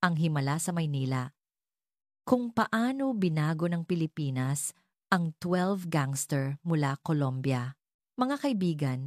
ang himala sa Maynila. Kung paano binago ng Pilipinas ang 12 gangster mula Colombia. Mga kaibigan,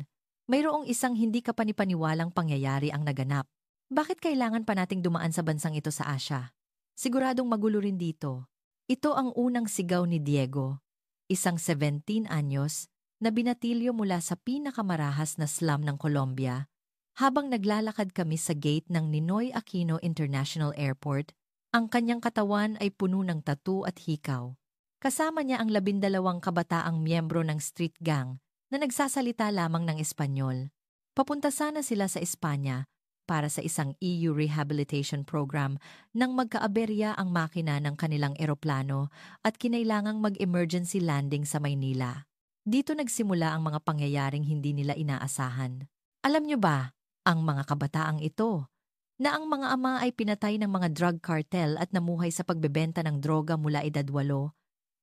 mayroong isang hindi kapanipaniwalang pangyayari ang naganap. Bakit kailangan pa nating dumaan sa bansang ito sa Asya? Siguradong magulo rin dito. Ito ang unang sigaw ni Diego, isang 17 anyos na binatilyo mula sa pinakamarahas na slum ng Colombia. Habang naglalakad kami sa gate ng Ninoy Aquino International Airport, ang kanyang katawan ay puno ng tattoo at hikaw. Kasama niya ang 12 kabataang miyembro ng street gang na nagsasalita lamang ng Espanyol. Papunta sana sila sa Espanya para sa isang EU rehabilitation program nang magkaaberya ang makina ng kanilang eroplano at kinailangang mag-emergency landing sa Maynila. Dito nagsimula ang mga pangyayaring hindi nila inaasahan. Alam niyo ba, ang mga kabataang ito, na ang mga ama ay pinatay ng mga drug cartel at namuhay sa pagbebenta ng droga mula edad 8,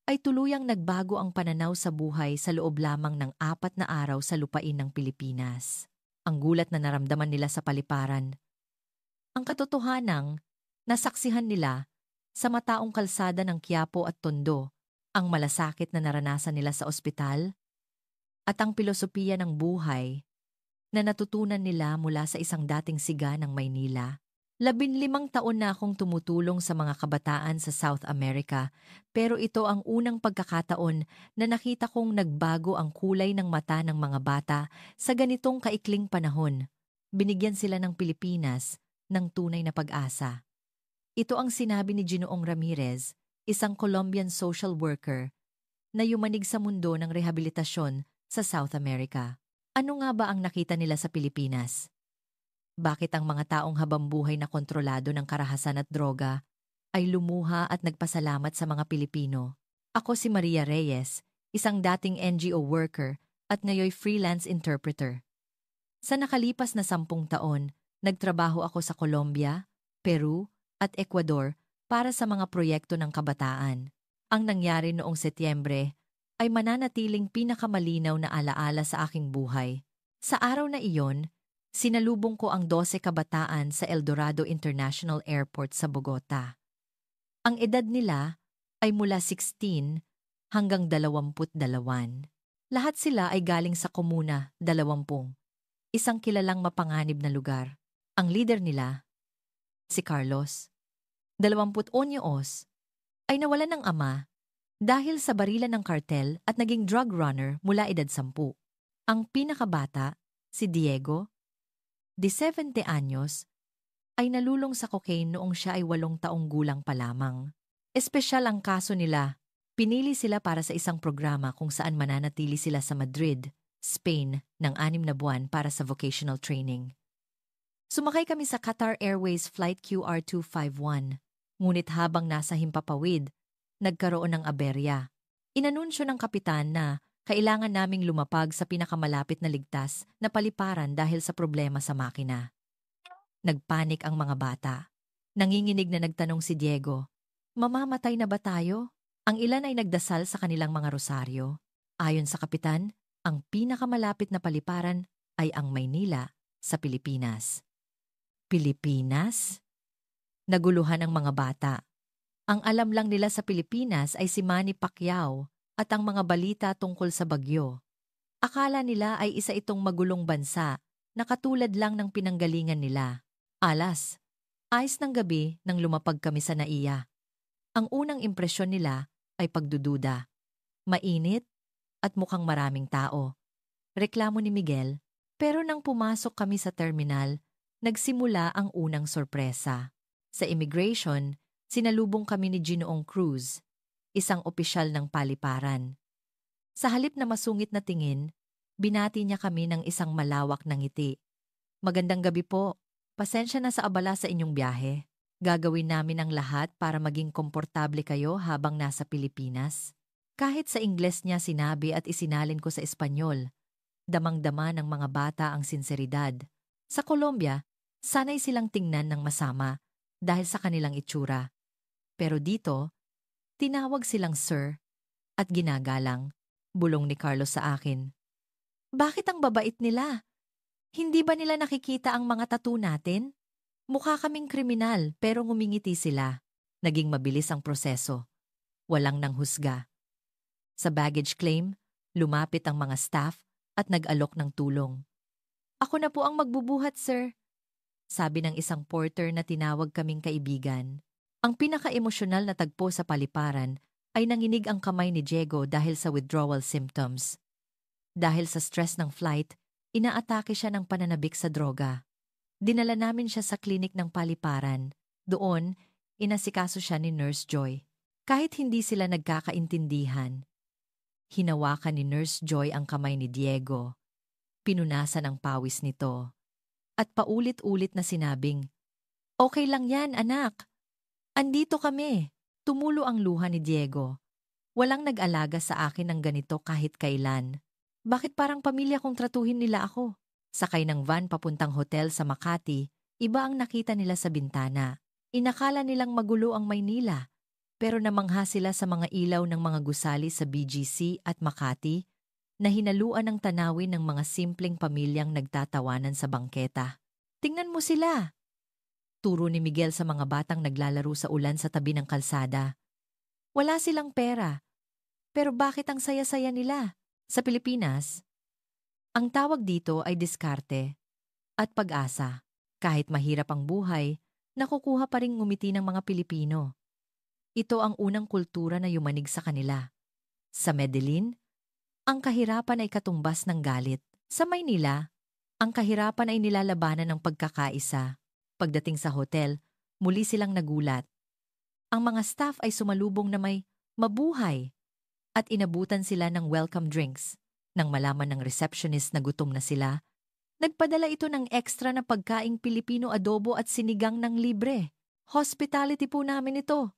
ay tuluyang nagbago ang pananaw sa buhay sa loob lamang ng 4 na araw sa lupain ng Pilipinas. Ang gulat na naramdaman nila sa paliparan. Ang katotohanang nasaksihan nila sa mataong kalsada ng Quiapo at Tondo, ang malasakit na naranasan nila sa ospital, at ang pilosopiya ng buhay na natutunan nila mula sa isang dating siga ng Maynila. 15 taon na akong tumutulong sa mga kabataan sa South America, pero ito ang unang pagkakataon na nakita kong nagbago ang kulay ng mata ng mga bata sa ganitong kaikling panahon. Binigyan sila ng Pilipinas ng tunay na pag-asa. Ito ang sinabi ni Ginoong Ramirez, isang Colombian social worker, na yumanig sa mundo ng rehabilitasyon sa South America. Ano nga ba ang nakita nila sa Pilipinas? Bakit ang mga taong habambuhay na kontrolado ng karahasan at droga ay lumuha at nagpasalamat sa mga Pilipino? Ako si Maria Reyes, isang dating NGO worker at ngayoy freelance interpreter. Sa nakalipas na 10 taon, nagtrabaho ako sa Colombia, Peru at Ecuador para sa mga proyekto ng kabataan. Ang nangyari noong Setyembre ay mananatiling pinakamalinaw na alaala sa aking buhay. Sa araw na iyon, sinalubong ko ang 12 kabataan sa El Dorado International Airport sa Bogota. Ang edad nila ay mula 16 hanggang 22. Lahat sila ay galing sa komuna 20, isang kilalang mapanganib na lugar. Ang leader nila, si Carlos, 20 anyos, ay nawalan ng ama dahil sa barilan ng kartel at naging drug runner mula edad 10. Ang pinakabata, si Diego, 17 anyos, ay nalulong sa cocaine noong siya ay 8 taong gulang pa lamang. Espesyal ang kaso nila. Pinili sila para sa isang programa kung saan mananatili sila sa Madrid, Spain, ng 6 na buwan para sa vocational training. Sumakay kami sa Qatar Airways Flight QR251, ngunit habang nasa himpapawid, nagkaroon ng aberya. Inanunsyo ng kapitan na kailangan naming lumapag sa pinakamalapit na ligtas na paliparan dahil sa problema sa makina. Nagpanik ang mga bata. Nanginginig na nagtanong si Diego, "Mamamatay na ba tayo?" Ang ilan ay nagdasal sa kanilang mga rosaryo. Ayon sa kapitan, ang pinakamalapit na paliparan ay ang Maynila sa Pilipinas. Pilipinas? Naguluhan ang mga bata. Ang alam lang nila sa Pilipinas ay si Manny Pacquiao at ang mga balita tungkol sa bagyo. Akala nila ay isa itong magulong bansa na katulad lang ng pinanggalingan nila. Alas, ayos ng gabi nang lumapag kami sa NAIA. Ang unang impresyon nila ay pagdududa. Mainit at mukhang maraming tao. Reklamo ni Miguel, pero nang pumasok kami sa terminal, nagsimula ang unang sorpresa. Sa immigration, sinalubong kami ni Ginoong Cruz, isang opisyal ng paliparan. Sa halip na masungit na tingin, binati niya kami ng isang malawak na ngiti. "Magandang gabi po. Pasensya na sa abala sa inyong biyahe. Gagawin namin ang lahat para maging komportable kayo habang nasa Pilipinas." Kahit sa Ingles niya sinabi at isinalin ko sa Espanyol, damang-dama ng mga bata ang sinseridad. Sa Colombia, sanay silang tingnan ng masama dahil sa kanilang itsura. Pero dito, tinawag silang sir at ginagalang. Bulong ni Carlos sa akin. "Bakit ang babait nila? Hindi ba nila nakikita ang mga tattoo natin?" Mukha kaming kriminal pero ngumingiti sila. Naging mabilis ang proseso. Walang nanghusga. Sa baggage claim, lumapit ang mga staff at nag-alok ng tulong. Ako na po ang magbubuhat, sir. Sabi ng isang porter na tinawag kaming kaibigan. Ang pinaka-emosyonal na tagpo sa paliparan ay nanginig ang kamay ni Diego dahil sa withdrawal symptoms. Dahil sa stress ng flight, inaatake siya ng pananabik sa droga. Dinala namin siya sa klinik ng paliparan. Doon, inasikaso siya ni Nurse Joy. Kahit hindi sila nagkakaintindihan, hinawakan ni Nurse Joy ang kamay ni Diego. Pinunasan ang pawis nito. At paulit-ulit na sinabing, "Okay lang yan, anak. Andito kami." Tumulo ang luha ni Diego. Walang nag-alaga sa akin ng ganito kahit kailan. Bakit parang pamilya kong tratuhin nila ako? Sakay ng van papuntang hotel sa Makati, iba ang nakita nila sa bintana. Inakala nilang magulo ang Maynila, pero namangha sila sa mga ilaw ng mga gusali sa BGC at Makati na hinaluan ng tanawin ng mga simpleng pamilyang nagtatawanan sa bangketa. Tingnan mo sila! Turo ni Miguel sa mga batang naglalaro sa ulan sa tabi ng kalsada. Wala silang pera, pero bakit ang saya-saya nila? Sa Pilipinas, ang tawag dito ay diskarte at pag-asa. Kahit mahirap ang buhay, nakukuha pa ring ngumiti ng mga Pilipino. Ito ang unang kultura na yumanig sa kanila. Sa Medellin, ang kahirapan ay katumbas ng galit. Sa Maynila, ang kahirapan ay nilalabanan ng pagkakaisa. Pagdating sa hotel, muli silang nagulat. Ang mga staff ay sumalubong na may mabuhay at inabutan sila ng welcome drinks. Nang malaman ng receptionist na gutom na sila, nagpadala ito ng extra na pagkaing Pilipino adobo at sinigang ng libre. Hospitality po namin ito,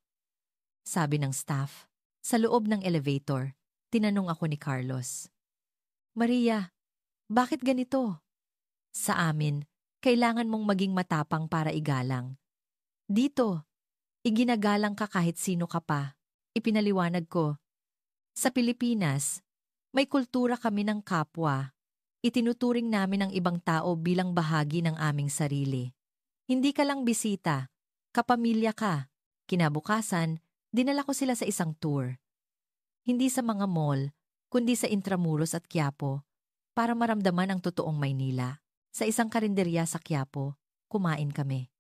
sabi ng staff. Sa loob ng elevator, tinanong ako ni Carlos. Maria, bakit ganito? Sa amin, kailangan mong maging matapang para igalang. Dito, iginagalang ka kahit sino ka pa. Ipinaliwanag ko. Sa Pilipinas, may kultura kami ng kapwa. Itinuturing namin ang ibang tao bilang bahagi ng aming sarili. Hindi ka lang bisita, kapamilya ka. Kinabukasan, dinala ko sila sa isang tour. Hindi sa mga mall, kundi sa Intramuros at Quiapo, para maramdaman ang totoong Maynila. Sa isang karinderya sa Quiapo, kumain kami.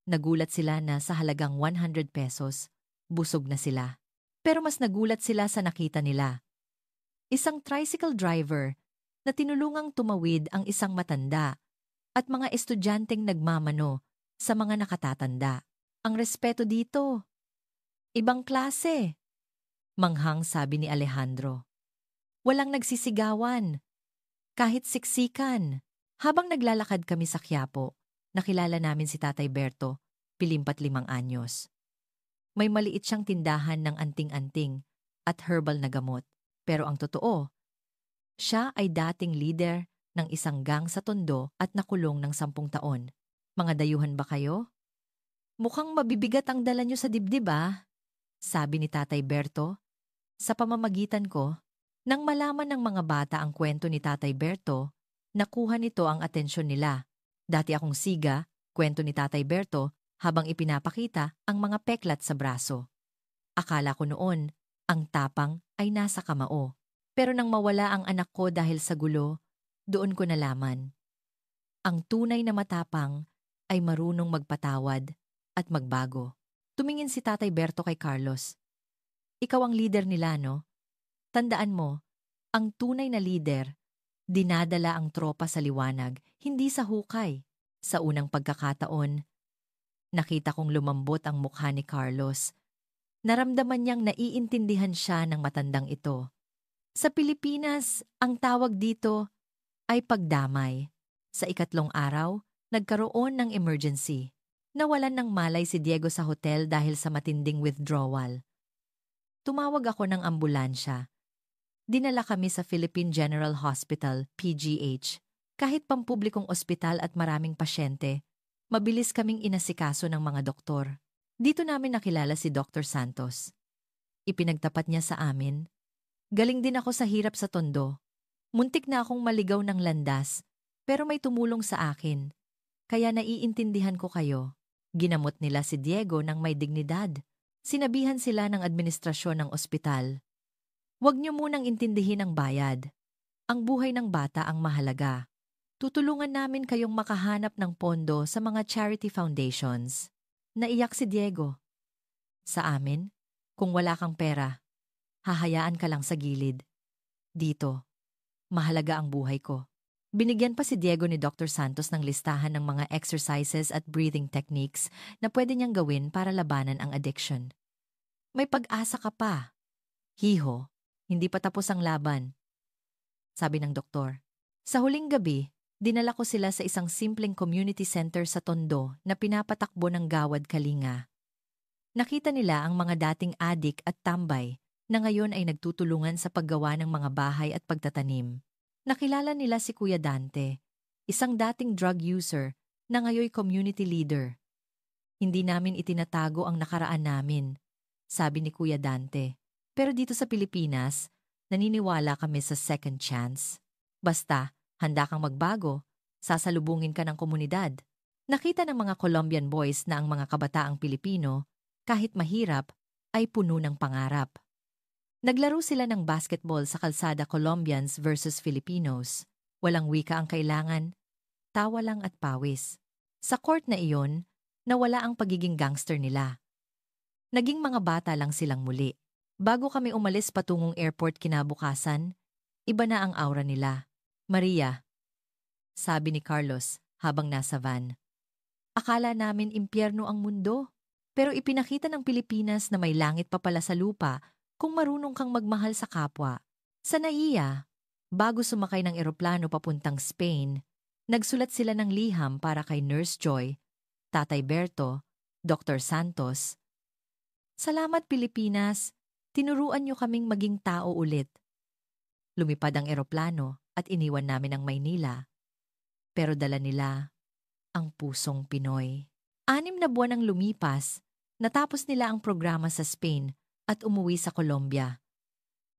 Nagulat sila na sa halagang 100 pesos, busog na sila. Pero mas nagulat sila sa nakita nila. Isang tricycle driver na tinulungang tumawid ang isang matanda at mga estudyanteng nagmamano sa mga nakatatanda. Ang respeto dito. Ibang klase. Manghang sabi ni Alejandro. Walang nagsisigawan. Kahit siksikan. Habang naglalakad kami sa Quiapo, nakilala namin si Tatay Berto, 55 anyos. May maliit siyang tindahan ng anting-anting at herbal na gamot. Pero ang totoo, siya ay dating leader ng isang gang sa Tondo at nakulong ng 10 taon. Mga dayuhan ba kayo? Mukhang mabibigat ang dala niyo sa dibdib ah, sabi ni Tatay Berto. Sa pamamagitan ko, nang malaman ng mga bata ang kwento ni Tatay Berto, nakuha nito ang atensyon nila. Dati akong siga, kwento ni Tatay Berto habang ipinapakita ang mga peklat sa braso. Akala ko noon, ang tapang ay nasa kamao. Pero nang mawala ang anak ko dahil sa gulo, doon ko nalaman. Ang tunay na matapang ay marunong magpatawad at magbago. Tumingin si Tatay Berto kay Carlos. Ikaw ang leader nila, no? Tandaan mo, ang tunay na leader, dinadala ang tropa sa liwanag, hindi sa hukay. Sa unang pagkakataon, nakita kong lumambot ang mukha ni Carlos. Naramdaman niyang naiintindihan siya ng matandang ito. Sa Pilipinas, ang tawag dito ay pagdamay. Sa ikatlong araw, nagkaroon ng emergency. Nawalan ng malay si Diego sa hotel dahil sa matinding withdrawal. Tumawag ako ng ambulansya. Dinala kami sa Philippine General Hospital, PGH. Kahit pampublikong ospital at maraming pasyente, mabilis kaming inasikaso ng mga doktor. Dito namin nakilala si Dr. Santos. Ipinagtapat niya sa amin. Galing din ako sa hirap sa Tondo. Muntik na akong maligaw ng landas, pero may tumulong sa akin. kaya naiintindihan ko kayo. Ginamot nila si Diego ng may dignidad. Sinabihan sila ng administrasyon ng ospital. Huwag niyo munang intindihin ang bayad. Ang buhay ng bata ang mahalaga. Tutulungan namin kayong makahanap ng pondo sa mga charity foundations. Naiyak si Diego. Sa amin, kung wala kang pera, hahayaan ka lang sa gilid. Dito, mahalaga ang buhay ko. Binigyan pa si Diego ni Dr. Santos ng listahan ng mga exercises at breathing techniques na pwede niyang gawin para labanan ang addiction. May pag-asa ka pa. Hiho, hindi pa tapos ang laban, sabi ng doktor. Sa huling gabi, dinala ko sila sa isang simpleng community center sa Tondo na pinapatakbo ng Gawad Kalinga. Nakita nila ang mga dating adik at tambay na ngayon ay nagtutulungan sa paggawa ng mga bahay at pagtatanim. Nakilala nila si Kuya Dante, isang dating drug user na ngayoy community leader. Hindi namin itinatago ang nakaraan namin, sabi ni Kuya Dante. Pero dito sa Pilipinas, naniniwala kami sa second chance. Basta, handa kang magbago, sasalubungin ka ng komunidad. Nakita ng mga Colombian boys na ang mga kabataang Pilipino, kahit mahirap, ay puno ng pangarap. Naglaro sila ng basketball sa kalsada Colombians versus Filipinos. Walang wika ang kailangan, tawa lang at pawis. Sa court na iyon, nawala ang pagiging gangster nila. Naging mga bata lang silang muli. Bago kami umalis patungong airport kinabukasan, iba na ang aura nila. Maria, sabi ni Carlos habang nasa van. Akala namin impyerno ang mundo, pero ipinakita ng Pilipinas na may langit pa pala sa lupa kung marunong kang magmahal sa kapwa. Sa NAIA, bago sumakay ng eroplano papuntang Spain, nagsulat sila ng liham para kay Nurse Joy, Tatay Berto, Dr. Santos. Salamat Pilipinas, tinuruan niyo kaming maging tao ulit. Lumipad ang eroplano at iniwan namin ang Maynila. Pero dala nila ang pusong Pinoy. 6 na buwan ang lumipas, natapos nila ang programa sa Spain at umuwi sa Colombia.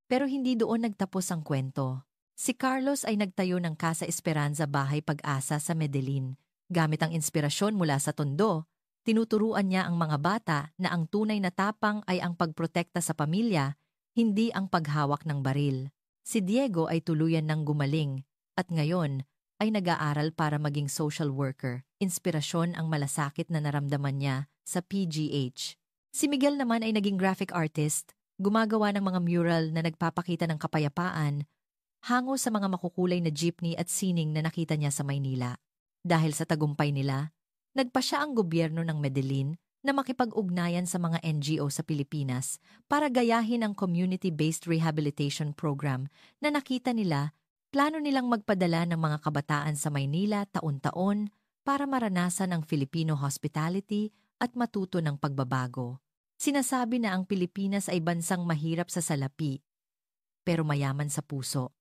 Pero hindi doon nagtapos ang kwento. Si Carlos ay nagtayo ng Casa Esperanza Bahay Pag-asa sa Medellin. Gamit ang inspirasyon mula sa Tondo, tinuturuan niya ang mga bata na ang tunay na tapang ay ang pagprotekta sa pamilya, hindi ang paghawak ng baril. Si Diego ay tuluyan ng gumaling at ngayon ay nag-aaral para maging social worker. Inspirasyon ang malasakit na naramdaman niya sa PGH. Si Miguel naman ay naging graphic artist, gumagawa ng mga mural na nagpapakita ng kapayapaan, hango sa mga makukulay na jeepney at sining na nakita niya sa Maynila. Dahil sa tagumpay nila, nagpa siya ang gobyerno ng Medellin na makipag-ugnayan sa mga NGO sa Pilipinas para gayahin ang community-based rehabilitation program na nakita nila, plano nilang magpadala ng mga kabataan sa Maynila taon-taon para maranasan ang Filipino hospitality at matuto ng pagbabago. Sinasabi na ang Pilipinas ay bansang mahirap sa salapi, pero mayaman sa puso.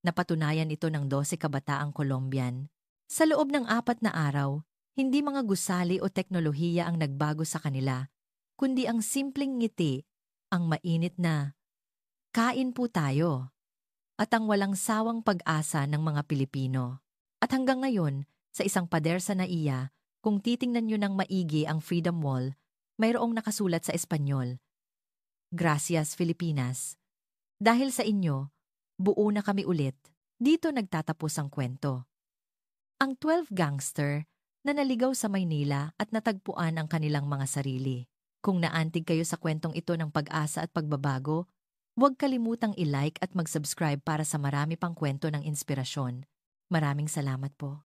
Napatunayan ito ng 12 kabataang Colombian. Sa loob ng 4 na araw, hindi mga gusali o teknolohiya ang nagbago sa kanila, kundi ang simpleng ngiti, ang mainit na, "Kain po tayo," at ang walang sawang pag-asa ng mga Pilipino. At hanggang ngayon, sa isang pader sa NAIA, kung titingnan nyo ng maigi ang Freedom Wall, mayroong nakasulat sa Espanyol, "Gracias Filipinas. Dahil sa inyo, buo na kami ulit." Dito nagtatapos ang kwento. Ang 12 gangster na naligaw sa Maynila at natagpuan ang kanilang mga sarili. Kung naantig kayo sa kwentong ito ng pag-asa at pagbabago, huwag kalimutang i-like at mag-subscribe para sa marami pang kwento ng inspirasyon. Maraming salamat po.